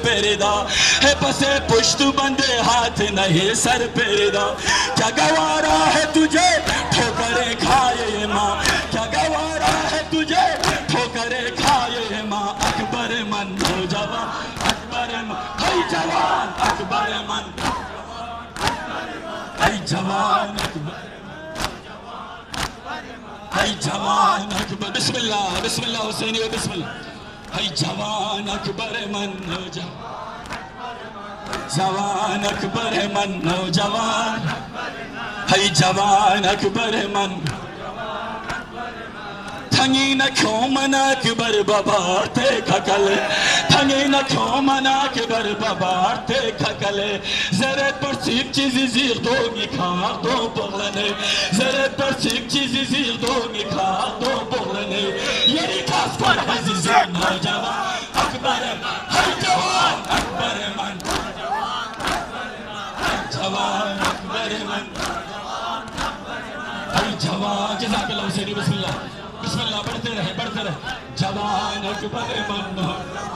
पेरेदा है बसे पुश्त बंदे हाथ नहीं सर पेरेदा क्या गवारा है तुझे ठोकरे खाए माँ क्या गवारा है तुझे ठोकरे खाए माँ अकबर मन नौजवान अकबर मन भाई जवान अकबर मन भाई जवान भाई जवान अकबर बिस्मिल्लाह बिस्मिल्लाह हुसैनी बिस्मिल्लाह भाई जवान अकबर मन जवान अकबर मन नौजवान भाई जवान अकबर मन थंगी न क्यों मना अकबर बबारते खकल थंगी न क्यों मना अकबर बबारते खकल जरे पर सिख चीज जीर दो निखार दो बोलने जरे पर सिख चीज जीर दो निखार दो बोलने ये खास पर अजीज नौजवान अकबर हर जवान अकबर मन जवान अकबर मन हर जवान जज़ाकल्लाह हुसैनी बिस्मिल्लाह बिस्मिल्लाह बढ़ते रहे जवान अकबर मन